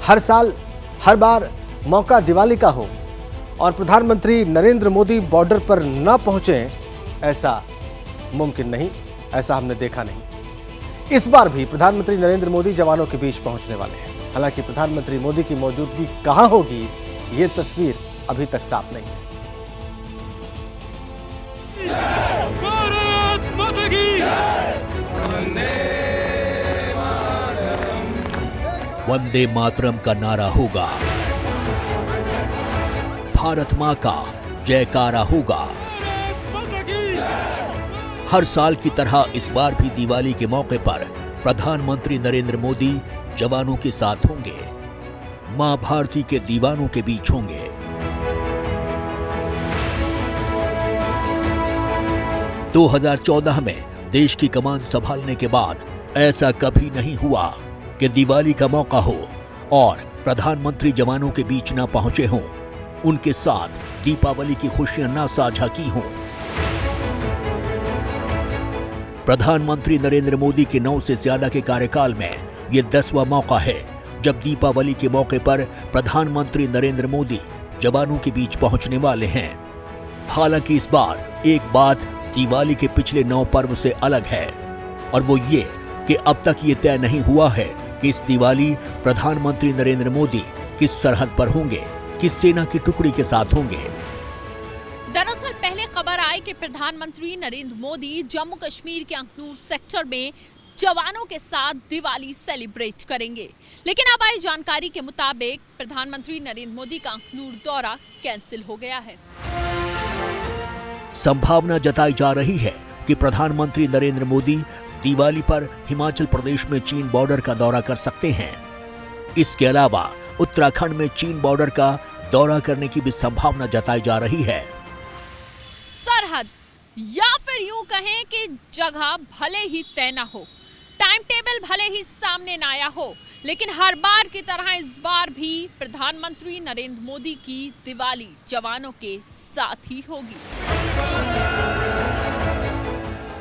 हर साल हर बार मौका दिवाली का हो और प्रधानमंत्री नरेंद्र मोदी बॉर्डर पर न पहुंचे, ऐसा मुमकिन नहीं, ऐसा हमने देखा नहीं। इस बार भी प्रधानमंत्री नरेंद्र मोदी जवानों के बीच पहुंचने वाले हैं। हालांकि प्रधानमंत्री मोदी की मौजूदगी कहां होगी, ये तस्वीर अभी तक साफ नहीं है। वंदे मातरम का नारा होगा, भारत मां का जयकारा होगा। हर साल की तरह इस बार भी दिवाली के मौके पर प्रधानमंत्री नरेंद्र मोदी जवानों के साथ होंगे, मां भारती के दीवानों के बीच होंगे। – 2014 में देश की कमान संभालने के बाद ऐसा कभी नहीं हुआ कि दिवाली का मौका हो और प्रधानमंत्री जवानों के बीच न पहुंचे हों, उनके साथ दीपावली की खुशियां न साझा की हों। प्रधानमंत्री नरेंद्र मोदी के 9 से ज्यादा के कार्यकाल में ये 10वां मौका है जब दीपावली के मौके पर प्रधानमंत्री नरेंद्र मोदी जवानों के बीच पहुंचने वाले हैं। हालांकि इस बार एक बात दिवाली के पिछले 9 पर्व से अलग है और वो ये कि अब तक ये तय नहीं हुआ है कि इस दिवाली प्रधानमंत्री नरेंद्र मोदी किस सरहद पर होंगे, किस सेना की टुकड़ी के साथ होंगे। दरअसल पहले खबर आई कि प्रधानमंत्री नरेंद्र मोदी जम्मू कश्मीर के अखनूर सेक्टर में जवानों के साथ दिवाली सेलिब्रेट करेंगे, लेकिन अब आई जानकारी के मुताबिक प्रधानमंत्री नरेंद्र मोदी का अखनूर दौरा कैंसिल हो गया है। संभावना जताई जा रही है कि प्रधानमंत्री नरेंद्र मोदी दिवाली पर हिमाचल प्रदेश में चीन बॉर्डर का दौरा कर सकते हैं। इसके अलावा उत्तराखंड में चीन बॉर्डर का दौरा करने की भी संभावना जताई जा रही है। सरहद या फिर यूं कहें कि जगह भले ही तय न हो, टाइम टेबल भले ही सामने न आया हो, लेकिन हर बार की तरह इस बार भी प्रधानमंत्री नरेंद्र मोदी की दिवाली जवानों के साथ ही होगी।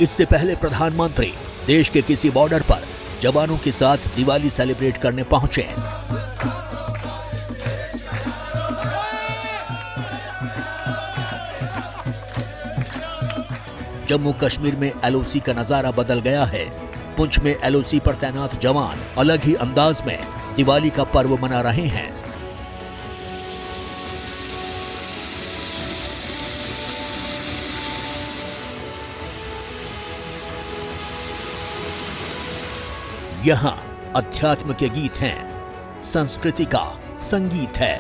इससे पहले प्रधानमंत्री देश के किसी बॉर्डर पर जवानों के साथ दिवाली सेलिब्रेट करने पहुंचे। जम्मू कश्मीर में एलओसी का नजारा बदल गया है। पुंछ में एलओसी पर तैनात जवान अलग ही अंदाज में दिवाली का पर्व मना रहे हैं। यहाँ अध्यात्म के गीत हैं, संस्कृति का संगीत है।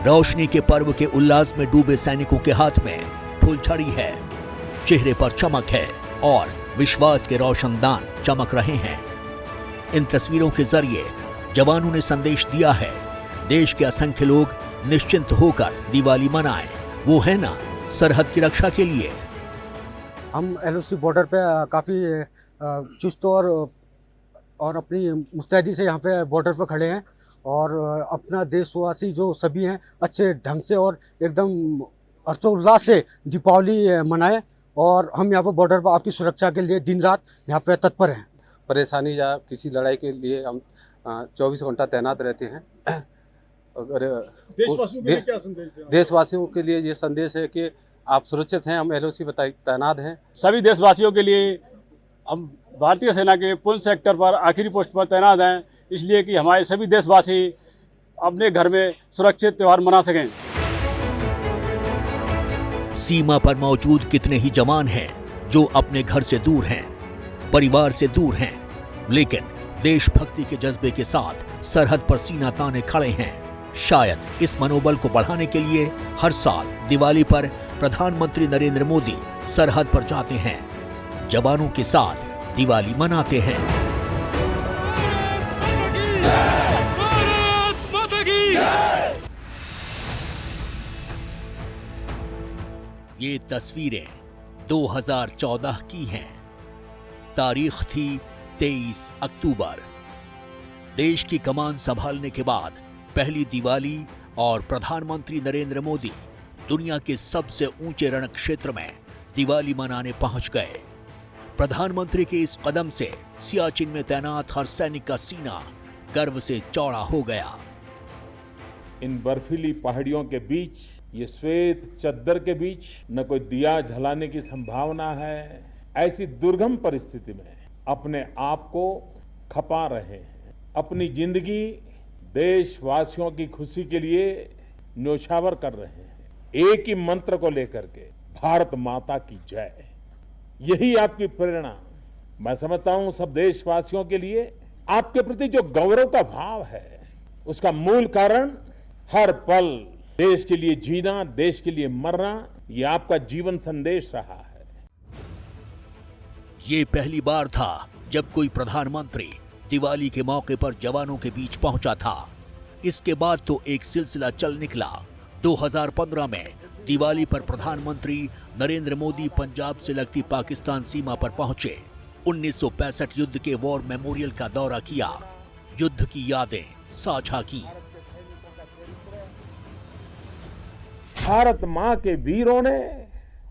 रोशनी के पर्व के उल्लास में डूबे सैनिकों के हाथ में फुलझड़ी है, चेहरे पर चमक है और विश्वास के रोशनदान चमक रहे हैं। इन तस्वीरों के जरिए जवानों ने संदेश दिया है, देश के असंख्य लोग निश्चिंत होकर दिवाली मनाएं, वो है ना सरहद की रक्षा के लिए। हम एलओसी बॉर्डर पे काफ़ी चुस्त और अपनी मुस्तैदी से यहाँ पे बॉर्डर पे खड़े हैं और अपना देशवासी जो सभी हैं अच्छे ढंग से और एकदम हर्षोल्लास से दीपावली मनाएं और हम यहाँ पर बॉर्डर पर आपकी सुरक्षा के लिए दिन रात यहाँ पे तत्पर हैं। परेशानी या किसी लड़ाई के लिए हम 24 घंटा तैनात रहते हैं। अगर देशवासियों के लिए क्या संदेश दें? देशवासियों के लिए ये संदेश है कि आप सुरक्षित हैं, हम एलओसी तैनात हैं। सभी देशवासियों के लिए हम भारतीय सेना के पुंछ सेक्टर पर आखिरी पोस्ट पर तैनात हैं, इसलिए कि हमारे सभी देशवासी अपने घर में सुरक्षित त्योहार मना सकें। सीमा पर मौजूद कितने ही जवान हैं जो अपने घर से दूर हैं, परिवार से दूर हैं, लेकिन देशभक्ति के जज्बे के साथ सरहद पर सीना ताने खड़े हैं। शायद इस मनोबल को बढ़ाने के लिए हर साल दिवाली पर प्रधानमंत्री नरेंद्र मोदी सरहद पर जाते हैं, जवानों के साथ दिवाली मनाते हैं। ये तस्वीरें 2014 की हैं। तारीख थी 23 अक्टूबर। देश की कमान संभालने के बाद पहली दिवाली और प्रधानमंत्री नरेंद्र मोदी दुनिया के सबसे ऊंचे रण क्षेत्र में दिवाली मनाने पहुंच गए। प्रधानमंत्री के इस कदम से सियाचिन में तैनात हर सैनिक का सीना गर्व से चौड़ा हो गया। इन बर्फीली पहाड़ियों के बीच, ये श्वेत चद्दर के बीच न कोई दिया जलाने की संभावना है। ऐसी दुर्गम परिस्थिति में अपने आप को खपा रहे हैं, अपनी जिंदगी देशवासियों की खुशी के लिए न्योछावर कर रहे हैं। एक ही मंत्र को लेकर के, भारत माता की जय। यही आपकी प्रेरणा, मैं समझता हूं, सब देशवासियों के लिए आपके प्रति जो गौरव का भाव है, उसका मूल कारण हर पल देश के लिए जीना, देश के लिए मरना, ये आपका जीवन संदेश रहा है। ये पहली बार था जब कोई प्रधानमंत्री दिवाली के मौके पर जवानों के बीच पहुंचा था। इसके बाद तो एक सिलसिला चल निकला। 2015 में दिवाली पर प्रधानमंत्री नरेंद्र मोदी पंजाब से लगती पाकिस्तान सीमा पर पहुंचे। 1965 युद्ध के वॉर मेमोरियल का दौरा किया, युद्ध की यादें साझा की। भारत मां के वीरों ने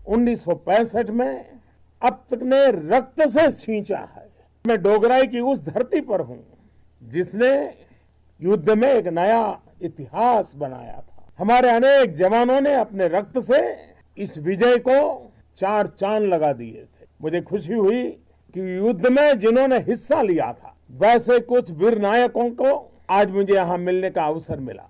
1965 में अब तक ने रक्त से सींचा है। मैं डोगराई की उस धरती पर हूं जिसने युद्ध में एक नया इतिहास बनाया था। हमारे अनेक जवानों ने अपने रक्त से इस विजय को 4 चांद लगा दिए थे। मुझे खुशी हुई कि युद्ध में जिन्होंने हिस्सा लिया था, वैसे कुछ वीर नायकों को आज मुझे यहां मिलने का अवसर मिला।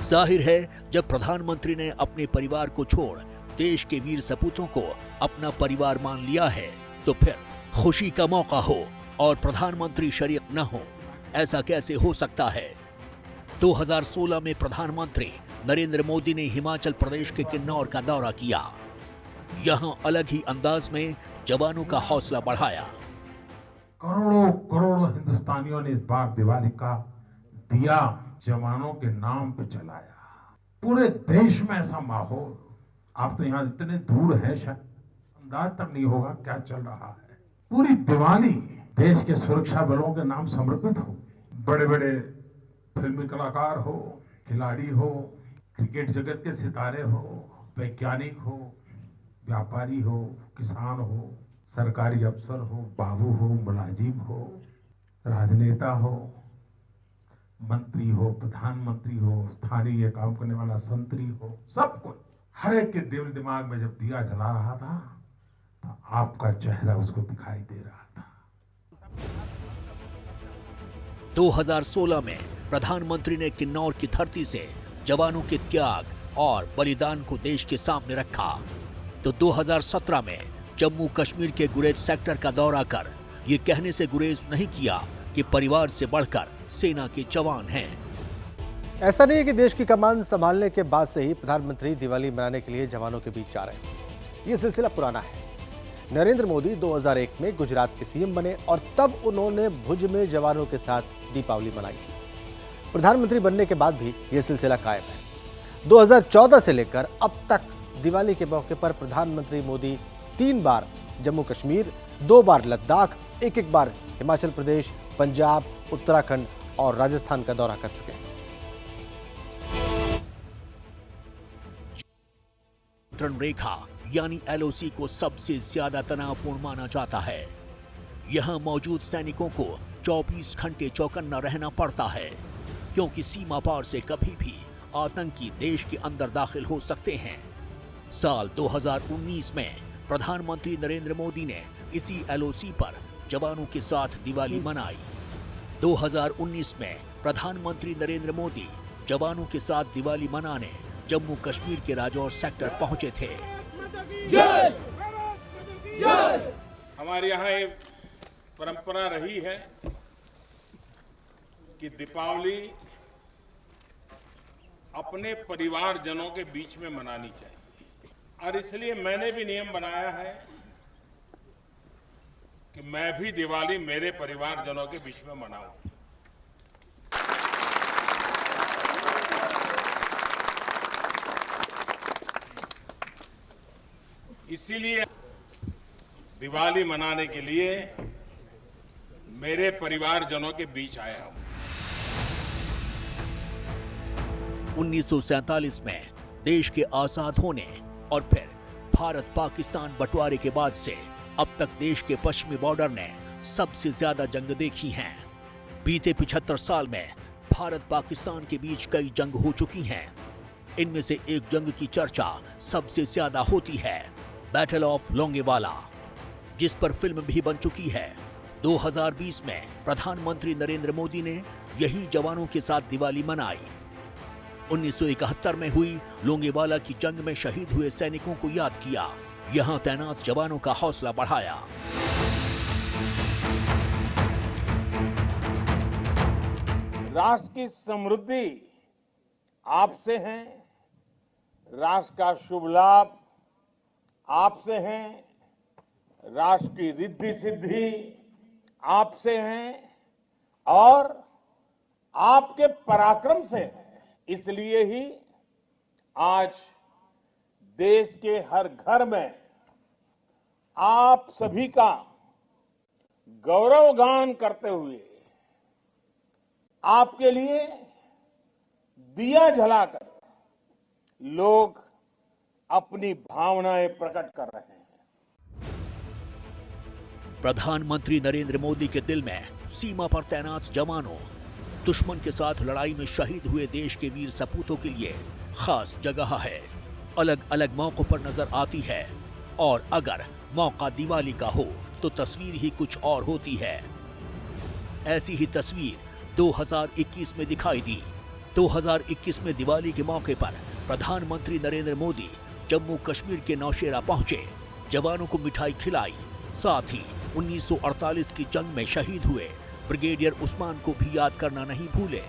जाहिर है, जब प्रधानमंत्री ने अपने परिवार को छोड़ देश के वीर सपूतों को अपना परिवार मान लिया है, तो फिर खुशी का मौका हो और प्रधानमंत्री शरीक न हो, ऐसा कैसे हो सकता है? 2016 में प्रधानमंत्री नरेंद्र मोदी ने हिमाचल प्रदेश के किन्नौर का दौरा किया। यहां अलग ही अंदाज में जवानों का हौसला बढ़ाया। करोड़ों करोड़ों हिंदुस्तानियों ने इस बार दिवाली का दिया जवानों के नाम पे जलाया। पूरे देश में ऐसा माहौल, आप तो यहाँ इतने दूर हैं, शायद अंदाज तक नहीं होगा क्या चल रहा है। पूरी दिवाली देश के सुरक्षा बलों के नाम समर्पित हो। बड़े बड़े फिल्मी कलाकार हो, खिलाड़ी हो, क्रिकेट जगत के सितारे हो, वैज्ञानिक हो, व्यापारी हो, किसान हो, सरकारी अफसर हो, बाबू हो, मुलाजिम हो, राजनेता हो, मंत्री हो, प्रधानमंत्री हो, स्थानीय काम करने वाला संतरी हो, सब कोई, हर एक के दिल दिमाग में जब दिया जला रहा था तो आपका चेहरा उसको दिखाई दे रहा था। 2016 में प्रधानमंत्री ने किन्नौर की धरती से जवानों के त्याग और बलिदान को देश के सामने रखा, तो 2017 में जम्मू कश्मीर के गुरेज सेक्टर का दौरा कर ये कहने से गुरेज नहीं किया कि परिवार से बढ़कर सेना के जवान हैं। ऐसा नहीं है कि देश की कमान संभालने के बाद से ही प्रधानमंत्री दिवाली मनाने के लिए जवानों के बीच जा रहे हैं। ये सिलसिला पुराना है। नरेंद्र मोदी 2001 में गुजरात के सीएम बने और तब उन्होंने भुज में जवानों के साथ दीपावली मनाई थी। प्रधानमंत्री बनने के बाद भी ये सिलसिला कायम है। 2014 से लेकर अब तक दिवाली के मौके पर प्रधानमंत्री मोदी 3 बार जम्मू कश्मीर, 2 बार लद्दाख, एक बार हिमाचल प्रदेश, पंजाब, उत्तराखंड और राजस्थान का दौरा कर चुके हैं। नियंत्रण रेखा यानी एलओसी को सबसे ज्यादा तनावपूर्ण माना जाता है। यहां मौजूद सैनिकों को 24 घंटे चौकन्ना रहना पड़ता है, क्योंकि सीमा पार से कभी भी आतंकी देश के अंदर दाखिल हो सकते हैं। साल 2019 में प्रधानमंत्री नरेंद्र मोदी ने इसी एलओसी पर जवानों के साथ दिवाली मनाई। 2019 में प्रधानमंत्री नरेंद्र मोदी जवानों के साथ दिवाली मनाने जम्मू कश्मीर के राजौर सेक्टर पहुंचे थे। हमारे यहाँ एक परंपरा रही है कि दीपावली अपने परिवारजनों के बीच में मनानी चाहिए, और इसलिए मैंने भी नियम बनाया है कि मैं भी दिवाली मेरे परिवारजनों के बीच में मनाऊं। इसीलिए दिवाली मनाने के लिए मेरे परिवारजनों के बीच आया हूं। 1947 में देश के आजाद होने और फिर भारत पाकिस्तान बंटवारे के बाद से अब तक देश के पश्चिमी बॉर्डर ने सबसे ज्यादा जंग देखी हैं। बीते 75 साल में भारत पाकिस्तान के बीच कई जंग हो चुकी हैं। इनमें से एक जंग की चर्चा सबसे ज्यादा होती है, बैटल ऑफ लोंगेवाला, जिस पर फिल्म भी बन चुकी है। 2020 में प्रधानमंत्री नरेंद्र मोदी ने यही जवानों के साथ दिवाली मनाई। 1971 में हुई लोंगेवाला की जंग में शहीद हुए सैनिकों को याद किया, यहां तैनात जवानों का हौसला बढ़ाया। राष्ट्र की समृद्धि आपसे है, राष्ट्र का शुभ लाभ आपसे है, राष्ट्र की रिद्धि सिद्धि आपसे है और आपके पराक्रम से है। इसलिए ही आज देश के हर घर में आप सभी का गौरवगान करते हुए आपके लिए दिया जलाकर लोग अपनी भावनाएं प्रकट कर रहे हैं। प्रधानमंत्री नरेंद्र मोदी के दिल में सीमा पर तैनात जवानों, दुश्मन के साथ लड़ाई में शहीद हुए देश के वीर सपूतों के लिए खास जगह है। अलग अलग मौकों पर नजर आती है और अगर मौका दिवाली का हो तो तस्वीर ही कुछ और होती है। ऐसी ही तस्वीर 2021 में दिखाई दी। 2021 में दिवाली के मौके पर प्रधानमंत्री नरेंद्र मोदी जम्मू कश्मीर के नौशेरा पहुंचे, जवानों को मिठाई खिलाई, साथ ही 1948 की जंग में शहीद हुए ब्रिगेडियर उस्मान को भी याद करना नहीं भूले,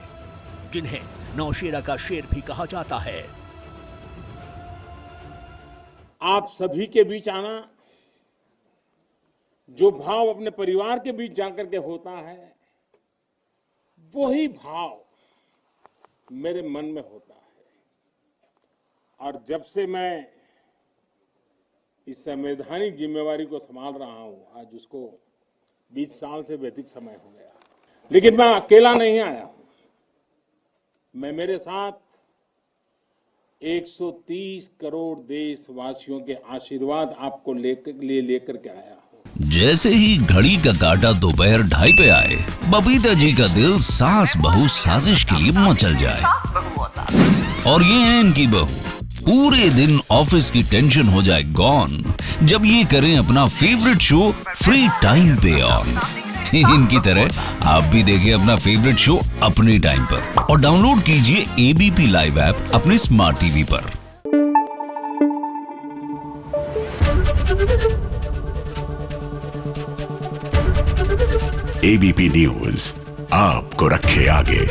जिन्हें नौशेरा का शेर भी कहा जाता है। आप सभी के बीच आना, जो भाव अपने परिवार के बीच जाकर के होता है, वही भाव मेरे मन में होता है। और जब से मैं इस संवैधानिक जिम्मेवारी को संभाल रहा हूं, आज उसको 20 साल से भी अधिक समय हो गया, लेकिन मैं अकेला नहीं आया हूं। मैं मेरे साथ 130 करोड़ देशवासियों के आशीर्वाद आपको लेकर के आया हूं। जैसे ही घड़ी का काटा दोपहर 2:30 पे आए, बबीता जी का दिल सास बहू साजिश के लिए मचल जाए। और ये है इनकी बहू, पूरे दिन ऑफिस की टेंशन हो जाए गॉन जब ये करें अपना फेवरेट शो फ्री टाइम पे ऑन। इनकी तरह आप भी देखें अपना फेवरेट शो अपने टाइम पर और डाउनलोड कीजिए एबीपी लाइव ऐप अपने स्मार्ट टीवी पर। एबीपी न्यूज आपको रखे आगे।